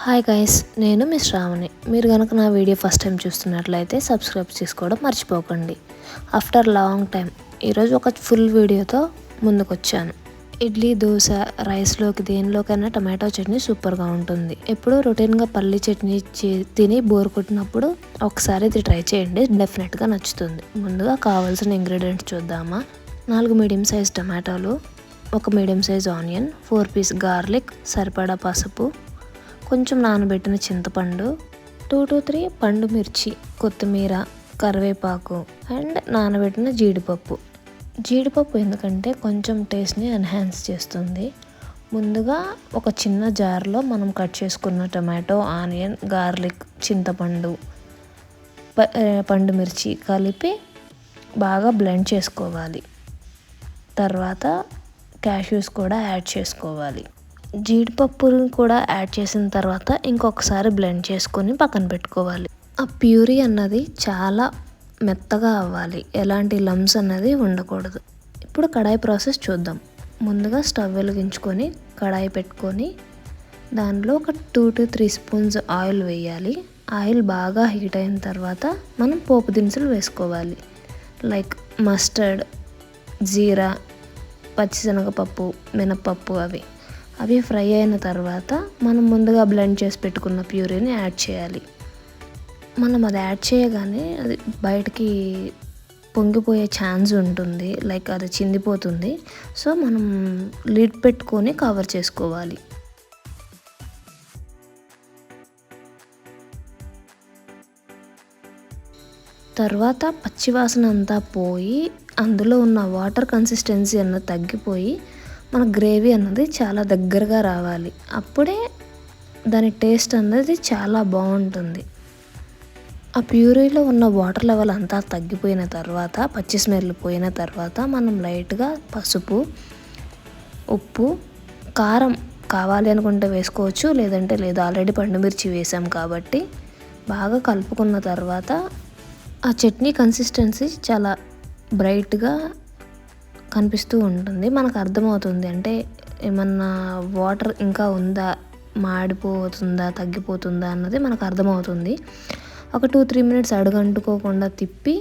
Hi guys, నేను మీ శ్రావణి. మీరు కనుక నా వీడియో ఫస్ట్ టైం చూస్తున్నట్లయితే సబ్స్క్రైబ్ చేసుకోవడం మర్చిపోకండి. ఆఫ్టర్ లాంగ్ టైం ఈరోజు ఒక ఫుల్ వీడియోతో ముందుకు వచ్చాను. ఇడ్లీ, దోశ, రైస్లోకి దేనిలోకైనా టమాటో చట్నీ సూపర్గా ఉంటుంది. ఎప్పుడు రొటీన్గా పల్లి చట్నీ తిని బోర్ కొట్టినప్పుడు ఒకసారి ఇది ట్రై చేయండి, డెఫినెట్గా నచ్చుతుంది. ముందుగా కావాల్సిన ఇంగ్రీడియంట్స్ చూద్దామా. 4 మీడియం సైజ్ టమాటాలు, 1 medium size onion, 4 piece garlic, సరిపడా పసుపు, కొంచెం నానబెట్టిన చింతపండు, 2 to 3 పండు మిర్చి, కొత్తిమీర, కరివేపాకు అండ్ నానబెట్టిన జీడిపప్పు ఎందుకంటే కొంచెం టేస్ట్ని ఎన్హాన్స్ చేస్తుంది. ముందుగా ఒక చిన్న జార్లో మనం కట్ చేసుకున్న టమాటో, ఆనియన్, గార్లిక్, చింతపండు, పండు మిర్చి కలిపి బాగా బ్లెండ్ చేసుకోవాలి. తర్వాత క్యాష్యూస్ కూడా యాడ్ చేసుకోవాలి. జీడిపప్పును కూడా యాడ్ చేసిన తర్వాత ఇంకొకసారి బ్లెండ్ చేసుకొని పక్కన పెట్టుకోవాలి. ఆ ప్యూరీ అన్నది చాలా మెత్తగా అవ్వాలి, ఎలాంటి లమ్స్ అన్నది ఉండకూడదు. ఇప్పుడు కడాయి ప్రాసెస్ చూద్దాం. ముందుగా స్టవ్ వెలిగించుకొని కడాయి పెట్టుకొని దానిలో ఒక 2 to 3 స్పూన్స్ ఆయిల్ వేయాలి. ఆయిల్ బాగా హీట్ అయిన తర్వాత మనం పోపు దినుసులు వేసుకోవాలి. లైక్ మస్టర్డ్, జీరా, పచ్చిశనగపప్పు, మినపప్పు అవి ఫ్రై అయిన తర్వాత మనం ముందుగా బ్లెండ్ చేసి పెట్టుకున్న ప్యూరీని యాడ్ చేయాలి. మనం అది యాడ్ చేయగానే అది బయటికి పొంగిపోయే ఛాన్స్ ఉంటుంది, లైక్ అది చిందిపోతుంది. సో మనం లిడ్ పెట్టుకొని కవర్ చేసుకోవాలి. తర్వాత పచ్చివాసన అంతా పోయి అందులో ఉన్న వాటర్ కన్సిస్టెన్సీ అన్నది తగ్గిపోయి మన గ్రేవీ అన్నది చాలా దగ్గరగా రావాలి. అప్పుడే దాని టేస్ట్ అన్నది చాలా బాగుంటుంది. ఆ ప్యూరీలో ఉన్న వాటర్ లెవెల్ అంతా తగ్గిపోయిన తర్వాత, పచ్చి స్మెల్ పోయిన తర్వాత మనం లైట్గా పసుపు, ఉప్పు, కారం కావాలి అనుకుంటే వేసుకోవచ్చు, లేదంటే లేదు. ఆల్రెడీ పండుమిర్చి వేసాం కాబట్టి బాగా కలుపుకున్న తర్వాత ఆ చట్నీ కన్సిస్టెన్సీ చాలా బ్రైట్గా కనిపిస్తూ ఉంటుంది. మనకు అర్థమవుతుంది అంటే ఏమన్నా వాటర్ ఇంకా ఉందా, మాడిపోతుందా, తగ్గిపోతుందా అన్నది మనకు అర్థమవుతుంది. ఒక 2-3 మినిట్స్ అడుగంటుకోకుండా తిప్పి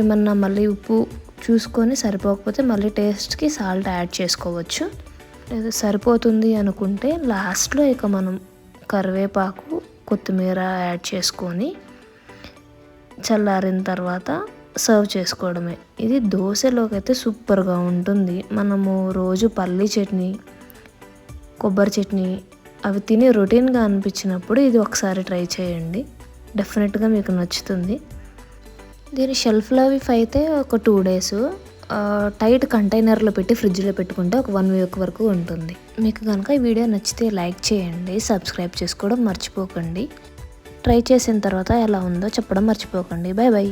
ఏమన్నా మళ్ళీ ఉప్పు చూసుకొని సరిపోకపోతే మళ్ళీ టేస్ట్కి సాల్ట్ యాడ్ చేసుకోవచ్చు. లేదా సరిపోతుంది అనుకుంటే లాస్ట్లో ఇక మనం కరివేపాకు, కొత్తిమీర యాడ్ చేసుకొని చల్లారిన తర్వాత సర్వ్ చేసుకోవడమే. ఇది దోశలోకి అయితే సూపర్గా ఉంటుంది. మనము రోజు పల్లి చట్నీ, కొబ్బరి చట్నీ అవి తిని రొటీన్గా అనిపించినప్పుడు ఇది ఒకసారి ట్రై చేయండి, డెఫినెట్గా మీకు నచ్చుతుంది. దీని షెల్ఫ్ లైఫ్ అయితే ఒక 2 days, టైట్ కంటైనర్లో పెట్టి ఫ్రిడ్జ్లో పెట్టుకుంటే ఒక 1 week వరకు ఉంటుంది. మీకు కనుక ఈ వీడియో నచ్చితే లైక్ చేయండి, సబ్స్క్రైబ్ చేసుకోవడం మర్చిపోకండి. ట్రై చేసిన తర్వాత ఎలా ఉందో చెప్పడం మర్చిపోకండి. Bye bye.